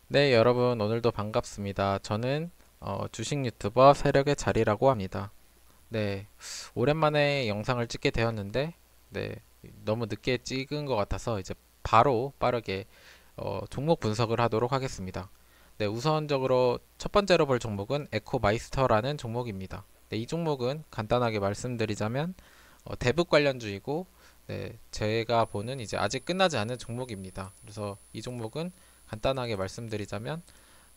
네, 여러분 오늘도 반갑습니다. 저는 주식 유튜버 세력의 자리라고 합니다. 네, 오랜만에 영상을 찍게 되었는데, 네, 너무 늦게 찍은 것 같아서 이제 바로 빠르게 종목 분석을 하도록 하겠습니다. 네, 우선적으로 첫 번째로 볼 종목은 에코마이스터라는 종목입니다. 네, 이 종목은 간단하게 말씀드리자면 대북 관련주이고, 네, 제가 보는 이제 아직 끝나지 않은 종목입니다. 그래서 이 종목은 간단하게 말씀드리자면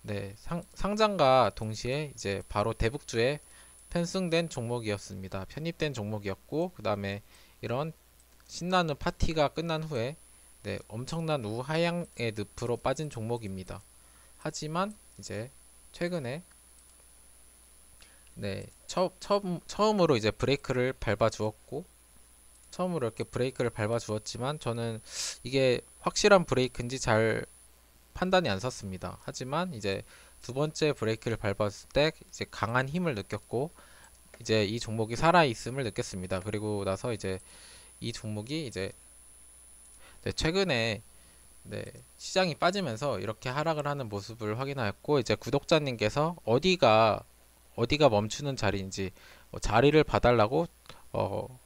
네, 상장과 동시에 이제 바로 대북주에 편승된 종목이었습니다. 편입된 종목이었고, 그 다음에 이런 신나는 파티가 끝난 후에 네, 엄청난 우하향의 늪으로 빠진 종목입니다. 하지만 이제 최근에 네, 처음으로 이제 브레이크를 밟아 주었고, 처음으로 이렇게 브레이크를 밟아 주었지만 저는 이게 확실한 브레이크인지 잘 판단이 안 섰습니다. 하지만 이제 두 번째 브레이크를 밟았을 때 이제 강한 힘을 느꼈고 이제 이 종목이 살아 있음을 느꼈습니다. 그리고 나서 이제 이 종목이 이제 네, 최근에 네, 시장이 빠지면서 이렇게 하락을 하는 모습을 확인하였고 이제 구독자님께서 어디가 멈추는 자리인지 자리를 봐달라고 어,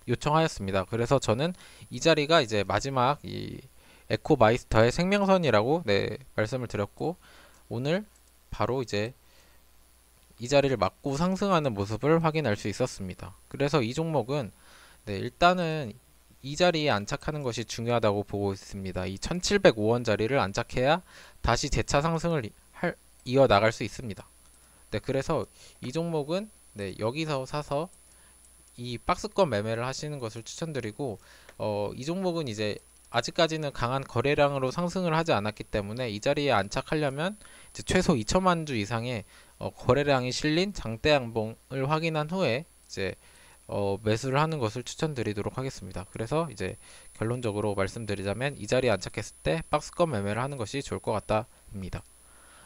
요청하였습니다. 그래서 저는 이 자리가 이제 마지막 이 에코마이스터의 생명선이라고 네, 말씀을 드렸고 오늘 바로 이제 이 자리를 맞고 상승하는 모습을 확인할 수 있었습니다. 그래서 이 종목은 네, 일단은 이 자리에 안착하는 것이 중요하다고 보고 있습니다. 이 1705원 자리를 안착해야 다시 재차 상승을 이어 나갈 수 있습니다. 네, 그래서 이 종목은 네, 여기서 사서 이 박스권 매매를 하시는 것을 추천드리고 이 종목은 이제 아직까지는 강한 거래량으로 상승을 하지 않았기 때문에 이 자리에 안착하려면 이제 최소 2천만 주 이상의 거래량이 실린 장대 양봉을 확인한 후에 이제 매수를 하는 것을 추천드리도록 하겠습니다. 그래서 이제 결론적으로 말씀드리자면 이 자리에 안착했을 때 박스권 매매를 하는 것이 좋을 것 같다입니다.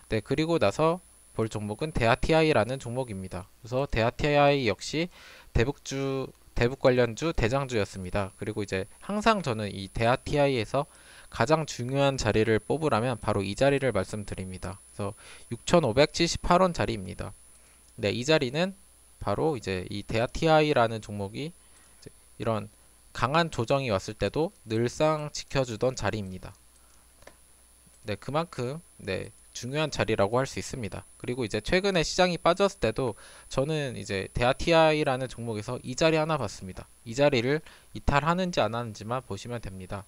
네, 그리고 나서 볼 종목은 대하TI라는 종목입니다. 그래서 대하TI 역시 대북 관련주 대장주였습니다. 그리고 이제 항상 저는 이 대하TI에서 가장 중요한 자리를 뽑으라면 바로 이 자리를 말씀드립니다. 그래서 6,578원 자리입니다. 네, 이 자리는 바로 이제 이 대하TI라는 종목이 이런 강한 조정이 왔을 때도 늘상 지켜주던 자리입니다. 네, 그만큼 네, 중요한 자리라고 할 수 있습니다. 그리고 이제 최근에 시장이 빠졌을 때도 저는 이제 대하TI라는 종목에서 이 자리 하나 봤습니다. 이 자리를 이탈하는지 안 하는지만 보시면 됩니다.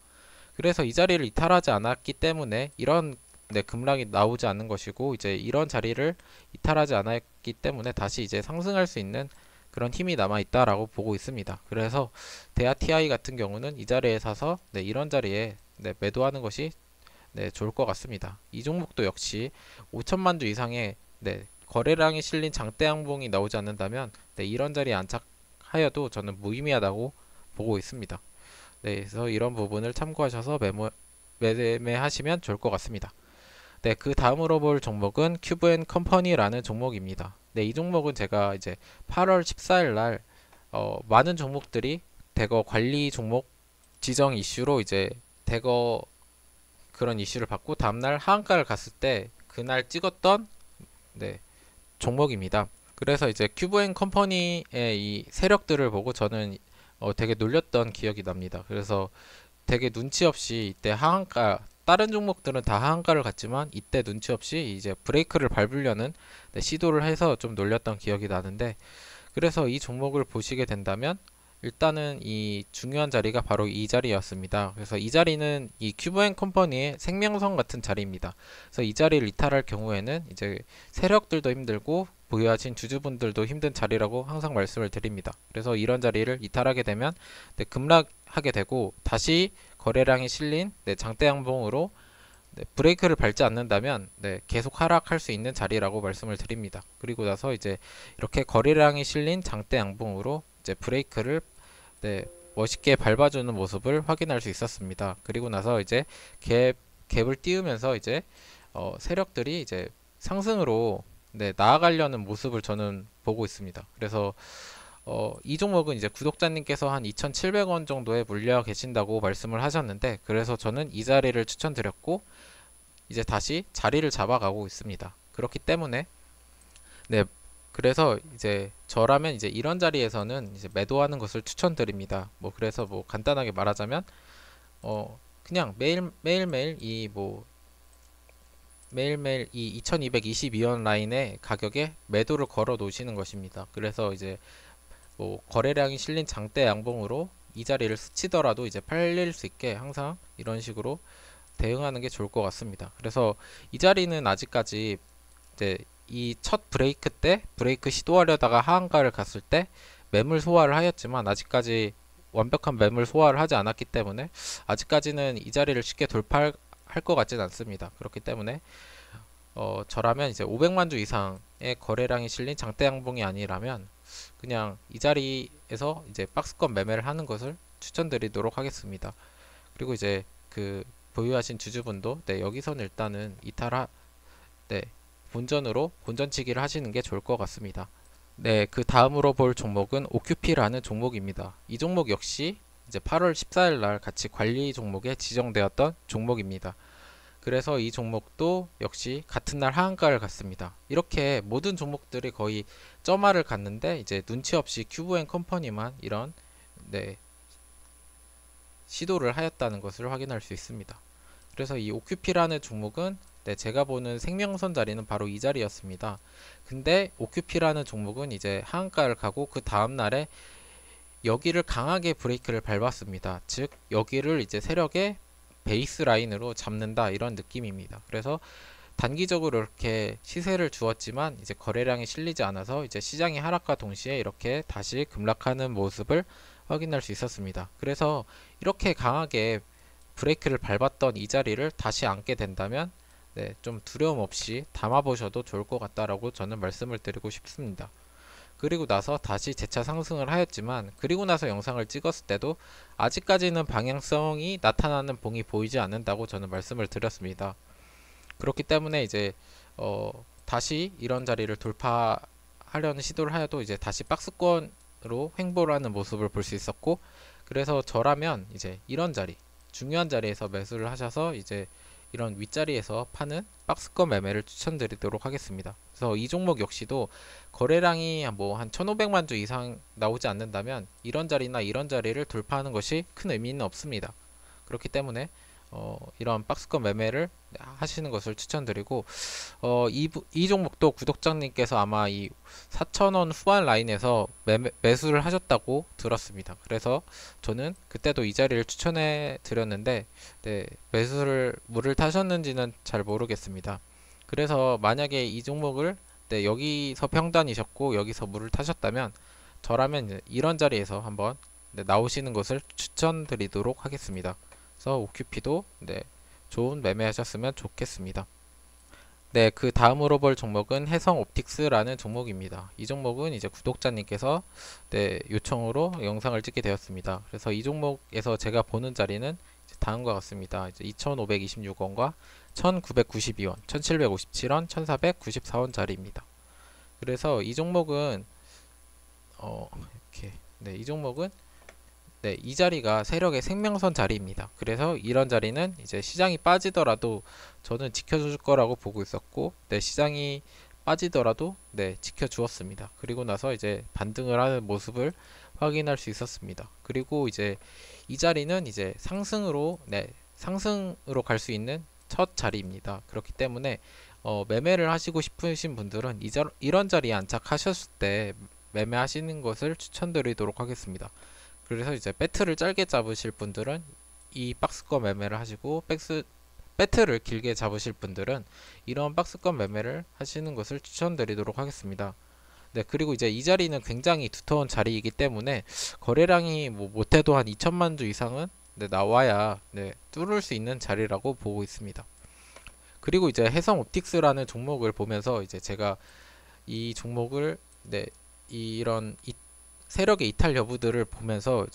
그래서 이 자리를 이탈하지 않았기 때문에 이런 네, 급락이 나오지 않는 것이고 이제 이런 자리를 이탈하지 않았기 때문에 다시 이제 상승할 수 있는 그런 힘이 남아 있다라고 보고 있습니다. 그래서 대하TI 같은 경우는 이 자리에 사서 네, 이런 자리에 네, 매도하는 것이 네, 좋을 것 같습니다. 이 종목도 역시 5천만 주 이상의 네, 거래량이 실린 장대 양봉이 나오지 않는다면 네, 이런 자리에 안착하여도 저는 무의미하다고 보고 있습니다. 네, 그래서 이런 부분을 참고하셔서 매매하시면 좋을 것 같습니다. 네, 그 다음으로 볼 종목은 큐브앤컴퍼니라는 종목입니다. 네, 이 종목은 제가 이제 8월 14일 날 많은 종목들이 대거 관리 종목 지정 이슈로 이제 대거 그런 이슈를 받고 다음날 하한가를 갔을 때 그날 찍었던 네, 종목입니다. 그래서 이제 큐브앤컴퍼니의 이 세력들을 보고 저는 되게 놀렸던 기억이 납니다. 그래서 되게 눈치 없이 이때 하한가 다른 종목들은 다 하한가를 갔지만 이때 눈치 없이 이제 브레이크를 밟으려는 네, 시도를 해서 좀 놀렸던 기억이 나는데 그래서 이 종목을 보시게 된다면 일단은 이 중요한 자리가 바로 이 자리였습니다. 그래서 이 자리는 이 큐브앤컴퍼니의 생명선 같은 자리입니다. 그래서 이 자리를 이탈할 경우에는 이제 세력들도 힘들고 보유하신 주주분들도 힘든 자리라고 항상 말씀을 드립니다. 그래서 이런 자리를 이탈하게 되면 네, 급락하게 되고 다시 거래량이 실린 네, 장대 양봉으로 네, 브레이크를 밟지 않는다면 네, 계속 하락할 수 있는 자리라고 말씀을 드립니다. 그리고 나서 이제 이렇게 거래량이 실린 장대 양봉으로 이제 브레이크를 네, 멋있게 밟아주는 모습을 확인할 수 있었습니다. 그리고 나서 이제 갭을 띄우면서 이제 세력들이 이제 상승으로 네, 나아가려는 모습을 저는 보고 있습니다. 그래서 이 종목은 이제 구독자님께서 한 2,700원 정도에 물려 계신다고 말씀을 하셨는데 그래서 저는 이 자리를 추천드렸고 이제 다시 자리를 잡아가고 있습니다. 그렇기 때문에 네, 그래서 이제 저라면 이제 이런 자리에서는 이제 매도하는 것을 추천드립니다. 뭐 그래서 뭐 간단하게 말하자면 그냥 매일매일 이 2222원 라인의 가격에 매도를 걸어 놓으시는 것입니다. 그래서 이제 뭐 거래량이 실린 장대 양봉으로 이 자리를 스치더라도 이제 팔릴 수 있게 항상 이런 식으로 대응하는 게 좋을 것 같습니다. 그래서 이 자리는 아직까지 이제 이 첫 브레이크 때 브레이크 시도하려다가 하한가를 갔을 때 매물 소화를 하였지만 아직까지 완벽한 매물 소화를 하지 않았기 때문에 아직까지는 이 자리를 쉽게 돌파할 것 같진 않습니다. 그렇기 때문에 저라면 이제 500만 주 이상의 거래량이 실린 장대 양봉이 아니라면 그냥 이 자리에서 이제 박스권 매매를 하는 것을 추천드리도록 하겠습니다. 그리고 이제 그 보유하신 주주분도 네, 여기서는 일단은 네, 본전치기를 하시는 게 좋을 것 같습니다. 네, 그 다음으로 볼 종목은 OQP라는 종목입니다. 이 종목 역시 이제 8월 14일 날 같이 관리 종목에 지정되었던 종목입니다. 그래서 이 종목도 역시 같은 날 하한가를 갔습니다. 이렇게 모든 종목들이 거의 점화를 갔는데 이제 눈치 없이 큐브앤컴퍼니만 이런 네, 시도를 하였다는 것을 확인할 수 있습니다. 그래서 이 OQP라는 종목은 네, 제가 보는 생명선 자리는 바로 이 자리였습니다. 근데 OQP라는 종목은 이제 하한가를 가고 그 다음날에 여기를 강하게 브레이크를 밟았습니다. 즉 여기를 이제 세력의 베이스 라인으로 잡는다 이런 느낌입니다. 그래서 단기적으로 이렇게 시세를 주었지만 이제 거래량이 실리지 않아서 이제 시장이 하락과 동시에 이렇게 다시 급락하는 모습을 확인할 수 있었습니다. 그래서 이렇게 강하게 브레이크를 밟았던 이 자리를 다시 앉게 된다면 네, 좀 두려움 없이 담아 보셔도 좋을 것 같다라고 저는 말씀을 드리고 싶습니다. 그리고 나서 다시 재차 상승을 하였지만 그리고 나서 영상을 찍었을 때도 아직까지는 방향성이 나타나는 봉이 보이지 않는다고 저는 말씀을 드렸습니다. 그렇기 때문에 이제 다시 이런 자리를 돌파하려는 시도를 하여도 이제 다시 박스권으로 횡보를 하는 모습을 볼 수 있었고, 그래서 저라면 이제 이런 자리 중요한 자리에서 매수를 하셔서 이제 이런 윗자리에서 파는 박스권 매매를 추천드리도록 하겠습니다. 그래서 이 종목 역시도 거래량이 뭐 한 1500만 주 이상 나오지 않는다면 이런 자리나 이런 자리를 돌파하는 것이 큰 의미는 없습니다. 그렇기 때문에 이런 박스권 매매를 하시는 것을 추천드리고, 이 종목도 구독자님께서 아마 이 4,000원 후반 라인에서 매수를 하셨다고 들었습니다. 그래서 저는 그때도 이 자리를 추천해 드렸는데 네, 물을 타셨는지는 잘 모르겠습니다. 그래서 만약에 이 종목을 네, 여기서 평단이셨고 여기서 물을 타셨다면 저라면 이런 자리에서 한번 네, 나오시는 것을 추천드리도록 하겠습니다. 그래서 OQP도 네, 좋은 매매하셨으면 좋겠습니다. 네, 그 다음으로 볼 종목은 해성옵틱스라는 종목입니다. 이 종목은 이제 구독자님께서 네, 요청으로 영상을 찍게 되었습니다. 그래서 이 종목에서 제가 보는 자리는 다음과 같습니다. 이제 2,526원과 1,992원, 1,757원, 1,494원 자리입니다. 그래서 이 종목은 이렇게 이 종목은 이 자리가 세력의 생명선 자리입니다. 그래서 이런 자리는 이제 시장이 빠지더라도 저는 지켜줄 거라고 보고 있었고, 시장이 빠지더라도 지켜주었습니다. 그리고 나서 이제 반등을 하는 모습을 확인할 수 있었습니다. 그리고 이제 이 자리는 이제 상승으로 갈 수 있는 첫 자리입니다. 그렇기 때문에 매매를 하시고 싶으신 분들은 이런 자리에 안착하셨을 때 매매하시는 것을 추천드리도록 하겠습니다. 그래서 이제 배트를 짧게 잡으실 분들은 이 박스권 매매를 하시고, 배트를 길게 잡으실 분들은 이런 박스권 매매를 하시는 것을 추천드리도록 하겠습니다. 네, 그리고 이제 이 자리는 굉장히 두터운 자리이기 때문에 거래량이 뭐 못해도 한 2천만 주 이상은 나와야 뚫을 수 있는 자리라고 보고 있습니다. 그리고 이제 해성옵틱스라는 종목을 보면서 이제 제가 이 종목을 이런 세력의 이탈 여부들을 보면서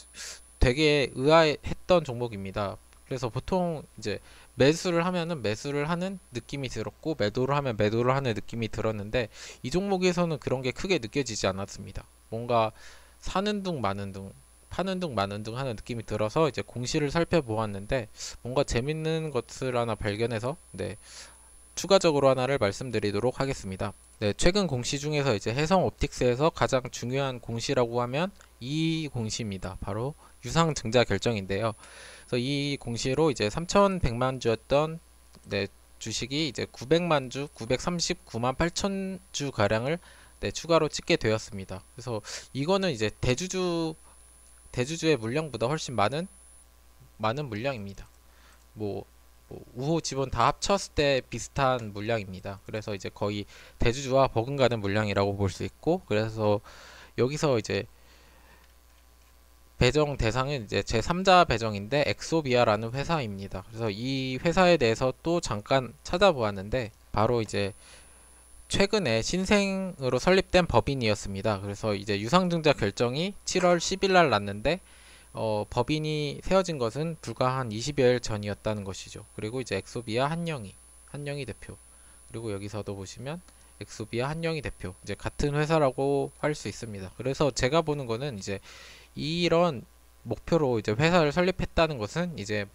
되게 의아했던 종목입니다. 그래서 보통 이제 매수를 하면은 매수를 하는 느낌이 들었고, 매도를 하면 매도를 하는 느낌이 들었는데 이 종목에서는 그런 게 크게 느껴지지 않았습니다. 뭔가 사는 둥 마는 둥 파는 둥 마는 둥 하는 느낌이 들어서 이제 공시를 살펴보았는데 뭔가 재밌는 것을 하나 발견해서 추가적으로 하나를 말씀드리도록 하겠습니다. 최근 공시 중에서 이제 해성 옵틱스에서 가장 중요한 공시라고 하면 이 공시입니다. 바로 유상증자 결정인데요. 그래서 이 공시로 이제 3,100만 주였던 주식이 이제 900만 주, 939만 8천 주 가량을 추가로 찍게 되었습니다. 그래서 이거는 이제 대주주의 물량보다 훨씬 많은 물량입니다. 우호 지분 다 합쳤을 때 비슷한 물량입니다. 그래서 이제 거의 대주주와 버금가는 물량이라고 볼 수 있고, 그래서 여기서 이제 배정 대상은 이제 제3자 배정인데 엑소비아라는 회사입니다. 그래서 이 회사에 대해서 또 잠깐 찾아보았는데 바로 이제 최근에 신생으로 설립된 법인이었습니다. 그래서 이제 유상증자 결정이 7월 10일 날 났는데 법인이 세워진 것은 불과 한 20여일 전이었다는 것이죠. 그리고 이제 엑소비아 한영희 대표. 그리고 여기서도 보시면 엑소비아 한영희 대표. 이제 같은 회사라고 할 수 있습니다. 그래서 제가 보는 거는 이제 이런 목표로 이제 회사를 설립했다는 것은 이제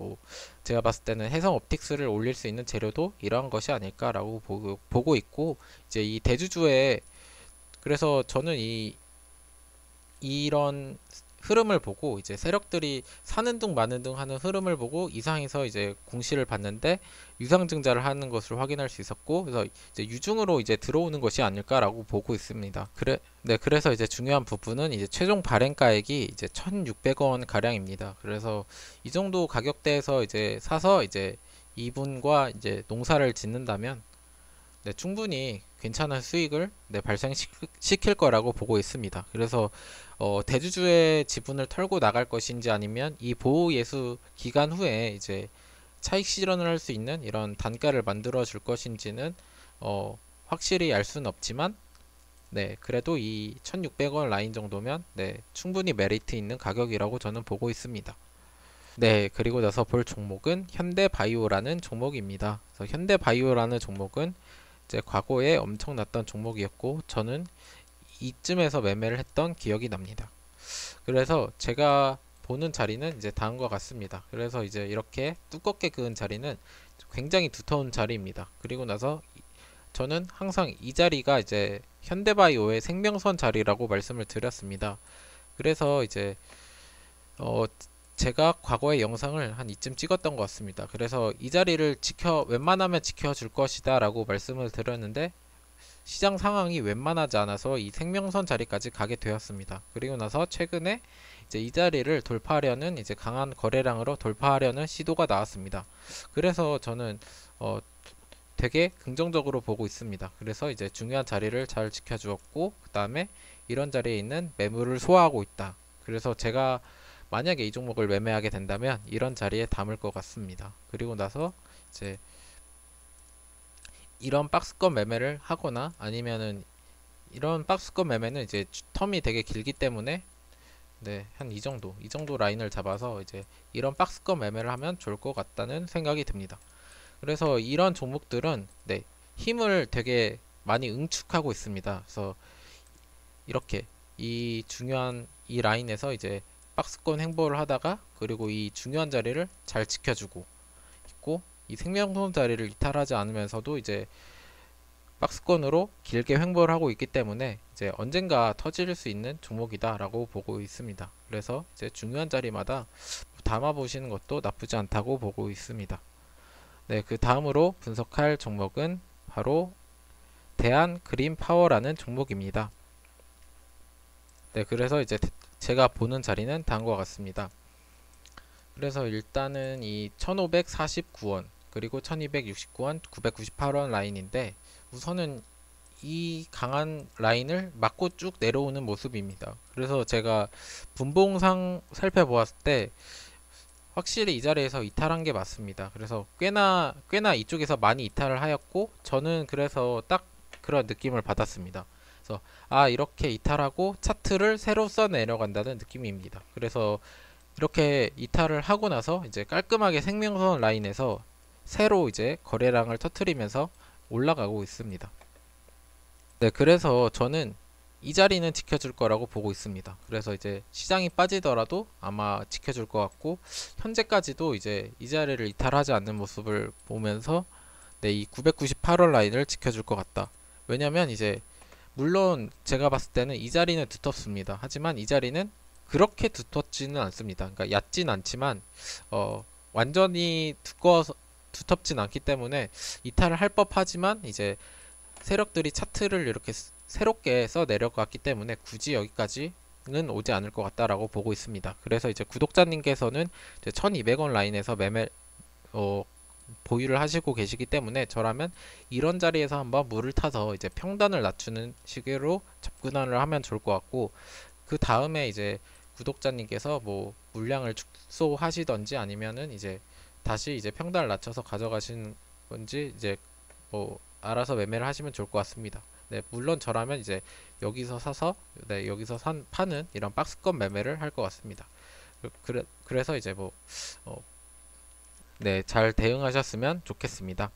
제가 봤을 때는 해성 옵틱스를 올릴 수 있는 재료도 이러한 것이 아닐까라고 보고 있고, 이제 이 대주주의, 그래서 저는 이런 흐름을 보고 이제 세력들이 사는 둥 마는 둥 하는 흐름을 보고 이상에서 이제 공시를 봤는데 유상증자를 하는 것을 확인할 수 있었고, 그래서 이제 유중으로 이제 들어오는 것이 아닐까라고 보고 있습니다. 그래서 이제 중요한 부분은 이제 최종 발행가액이 이제 1,600원 가량입니다. 그래서 이 정도 가격대에서 이제 사서 이제 이분과 이제 농사를 짓는다면 충분히 괜찮은 수익을 발생시킬 거라고 보고 있습니다. 그래서 대주주의 지분을 털고 나갈 것인지 아니면 이 보호 예수 기간 후에 이제 차익 실현을 할 수 있는 이런 단가를 만들어 줄 것인지는 확실히 알 수는 없지만 그래도 이 1,600원 라인 정도면 충분히 메리트 있는 가격이라고 저는 보고 있습니다. 그리고 나서 볼 종목은 현대바이오라는 종목입니다. 그래서 현대바이오라는 종목은 이제 과거에 엄청났던 종목이었고 저는 이쯤에서 매매를 했던 기억이 납니다. 그래서 제가 보는 자리는 이제 다음과 같습니다. 그래서 이제 이렇게 두껍게 그은 자리는 굉장히 두터운 자리입니다. 그리고 나서 저는 항상 이 자리가 이제 현대바이오의 생명선 자리라고 말씀을 드렸습니다. 그래서 이제 제가 과거의 영상을 한 이쯤 찍었던 것 같습니다. 그래서 이 자리를 웬만하면 지켜줄 것이다 라고 말씀을 드렸는데 시장 상황이 웬만하지 않아서 이 생명선 자리까지 가게 되었습니다. 그리고 나서 최근에 이제 이 자리를 돌파하려는 이제 강한 거래량으로 돌파하려는 시도가 나왔습니다. 그래서 저는 되게 긍정적으로 보고 있습니다. 그래서 이제 중요한 자리를 잘 지켜주었고 그 다음에 이런 자리에 있는 매물을 소화하고 있다. 그래서 제가 만약에 이 종목을 매매하게 된다면 이런 자리에 담을 것 같습니다. 그리고 나서 이제 이런 박스권 매매를 하거나 아니면은 이런 박스권 매매는 이제 텀이 되게 길기 때문에 한 이 정도 라인을 잡아서 이제 이런 박스권 매매를 하면 좋을 것 같다는 생각이 듭니다. 그래서 이런 종목들은 힘을 되게 많이 응축하고 있습니다. 그래서 이렇게 이 중요한 이 라인에서 이제 박스권 행보를 하다가 그리고 이 중요한 자리를 잘 지켜주고 있고 이 생명선 자리를 이탈하지 않으면서도 이제 박스권으로 길게 횡보를 하고 있기 때문에 이제 언젠가 터질 수 있는 종목이다 라고 보고 있습니다. 그래서 이제 중요한 자리마다 담아 보시는 것도 나쁘지 않다고 보고 있습니다. 그 다음으로 분석할 종목은 바로 대한그린파워라는 종목입니다. 그래서 이제 제가 보는 자리는 다음과 같습니다. 그래서 일단은 이 1549원 그리고 1269원 998원 라인인데 우선은 이 강한 라인을 맞고 쭉 내려오는 모습입니다. 그래서 제가 분봉상 살펴보았을 때 확실히 이 자리에서 이탈한 게 맞습니다. 그래서 꽤나 이쪽에서 많이 이탈을 하였고 저는 그래서 딱 그런 느낌을 받았습니다. 그래서 이렇게 이탈하고 차트를 새로 써 내려간다는 느낌입니다. 그래서 이렇게 이탈을 하고 나서 이제 깔끔하게 생명선 라인에서 새로 이제 거래량을 터트리면서 올라가고 있습니다. 그래서 저는 이 자리는 지켜줄 거라고 보고 있습니다. 그래서 이제 시장이 빠지더라도 아마 지켜줄 것 같고, 현재까지도 이제 이 자리를 이탈하지 않는 모습을 보면서 네, 이 998원 라인을 지켜줄 것 같다. 왜냐면 이제 물론 제가 봤을 때는 이 자리는 두텁습니다. 하지만 이 자리는 그렇게 두텁지는 않습니다. 그러니까 얕진 않지만 완전히 두꺼워서 두텁진 않기 때문에 이탈을 할 법하지만, 이제 세력들이 차트를 이렇게 새롭게 써 내려갔기 때문에 굳이 여기까지는 오지 않을 것 같다라고 보고 있습니다. 그래서 이제 구독자님께서는 이제 1200원 라인에서 보유를 하시고 계시기 때문에, 저라면 이런 자리에서 한번 물을 타서 이제 평단을 낮추는 식으로 접근을 하면 좋을 것 같고, 그 다음에 이제 구독자님께서 뭐 물량을 축소하시던지 아니면은 이제 다시 이제 평단을 낮춰서 가져가시는 건지 이제 뭐 알아서 매매를 하시면 좋을 것 같습니다. 네, 물론 저라면 이제 여기서 사서 네, 여기서 파는 이런 박스권 매매를 할 것 같습니다. 그래서 이제 뭐 네, 잘 대응하셨으면 좋겠습니다.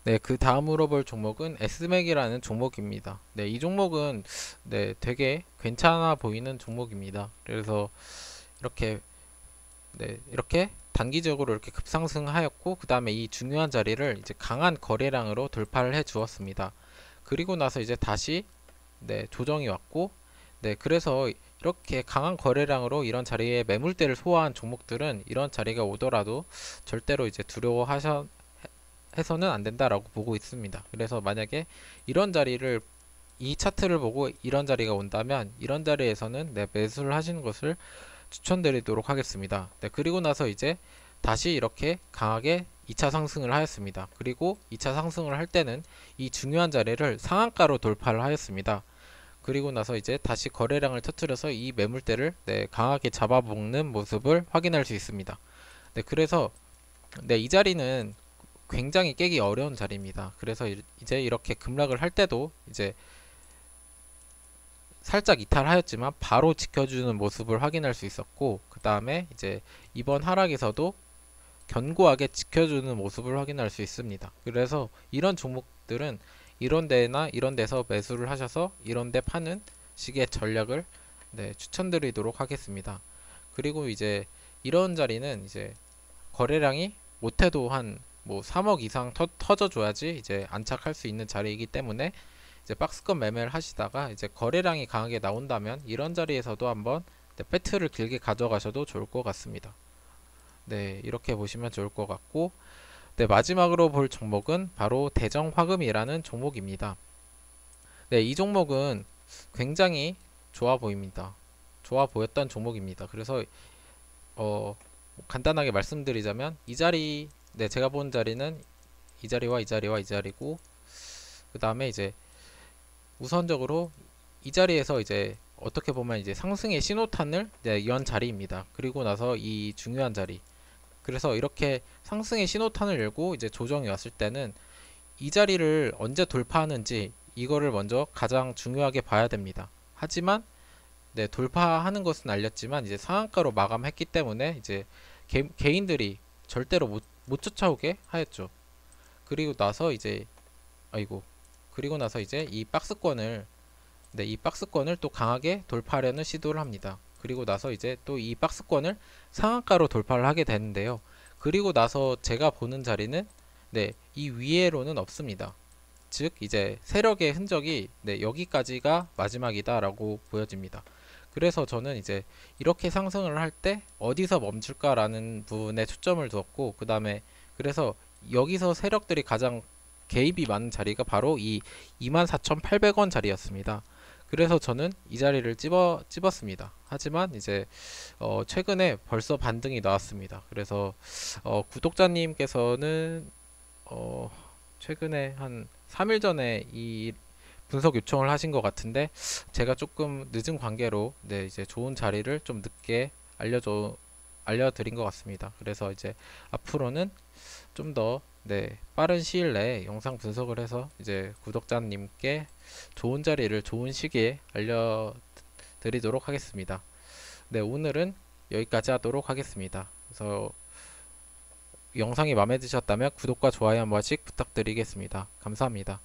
네, 그 다음으로 볼 종목은 SMAC이라는 종목입니다. 네, 이 종목은 네, 되게 괜찮아 보이는 종목입니다. 그래서 이렇게 이렇게 단기적으로 이렇게 급상승하였고, 그 다음에 이 중요한 자리를 이제 강한 거래량으로 돌파를 해 주었습니다. 그리고 나서 이제 다시 네, 조정이 왔고, 네, 그래서 이렇게 강한 거래량으로 이런 자리에 매물대를 소화한 종목들은 이런 자리가 오더라도 절대로 이제 두려워하셔 해서는 안 된다라고 보고 있습니다. 그래서 만약에 이런 자리를 이 차트를 보고 이런 자리가 온다면 이런 자리에서는 네, 매수를 하시는 것을 추천드리도록 하겠습니다. 네, 그리고 나서 이제 다시 이렇게 강하게 2차 상승을 하였습니다. 그리고 2차 상승을 할 때는 이 중요한 자리를 상한가로 돌파를 하였습니다. 그리고 나서 이제 다시 거래량을 터뜨려서 이 매물대를 네, 강하게 잡아먹는 모습을 확인할 수 있습니다. 네, 그래서 네, 이 자리는 굉장히 깨기 어려운 자리입니다. 그래서 이제 이렇게 급락을 할 때도 이제 살짝 이탈하였지만 바로 지켜주는 모습을 확인할 수 있었고, 그 다음에 이제 이번 하락에서도 견고하게 지켜주는 모습을 확인할 수 있습니다. 그래서 이런 종목들은 이런 데나 이런 데서 매수를 하셔서 이런 데 파는 식의 전략을 네, 추천드리도록 하겠습니다. 그리고 이제 이런 자리는 이제 거래량이 못해도 한 뭐 3억 이상 터져줘야지 이제 안착할 수 있는 자리이기 때문에, 이제 박스권 매매를 하시다가 이제 거래량이 강하게 나온다면 이런 자리에서도 한번 네, 배트를 길게 가져가셔도 좋을 것 같습니다. 네, 이렇게 보시면 좋을 것 같고, 네, 마지막으로 볼 종목은 바로 대정화금이라는 종목입니다. 네, 이 종목은 굉장히 좋아 보입니다. 좋아 보였던 종목입니다. 그래서 간단하게 말씀드리자면 이 자리, 네, 제가 본 자리는 이 자리와 이 자리와 이 자리고, 그 다음에 이제 우선적으로 이 자리에서 이제 어떻게 보면 이제 상승의 신호탄을 네, 연 자리입니다. 그리고 나서 이 중요한 자리, 그래서 이렇게 상승의 신호탄을 열고 이제 조정이 왔을 때는 이 자리를 언제 돌파하는지 이거를 먼저 가장 중요하게 봐야 됩니다. 하지만 네, 돌파하는 것은 알렸지만 이제 상한가로 마감했기 때문에 이제 개인들이 절대로 못 쫓아오게 하였죠. 그리고 나서 이제 그리고 나서 이제 이 박스권을 네, 이 박스권을 또 강하게 돌파하려는 시도를 합니다. 그리고 나서 이제 또 이 박스권을 상한가로 돌파를 하게 되는데요. 그리고 나서 제가 보는 자리는 네, 이 위에로는 없습니다. 즉 이제 세력의 흔적이 네, 여기까지가 마지막이다라고 보여집니다. 그래서 저는 이제 이렇게 상승을 할 때 어디서 멈출까라는 부분에 초점을 두었고, 그 다음에 그래서 여기서 세력들이 가장 개입이 많은 자리가 바로 이 24,800원 자리였습니다. 그래서 저는 이 자리를 찝었습니다. 하지만 이제 최근에 벌써 반등이 나왔습니다. 그래서 구독자님께서는 최근에 한 3일 전에 이 분석 요청을 하신 것 같은데, 제가 조금 늦은 관계로 네, 이제 좋은 자리를 좀 늦게 알려드린 것 같습니다. 그래서 이제 앞으로는 좀 더 네, 빠른 시일 내에 영상 분석을 해서 이제 구독자님께 좋은 자리를 좋은 시기에 알려드리도록 하겠습니다. 네, 오늘은 여기까지 하도록 하겠습니다. 그래서 영상이 마음에 드셨다면 구독과 좋아요 한 번씩 부탁드리겠습니다. 감사합니다.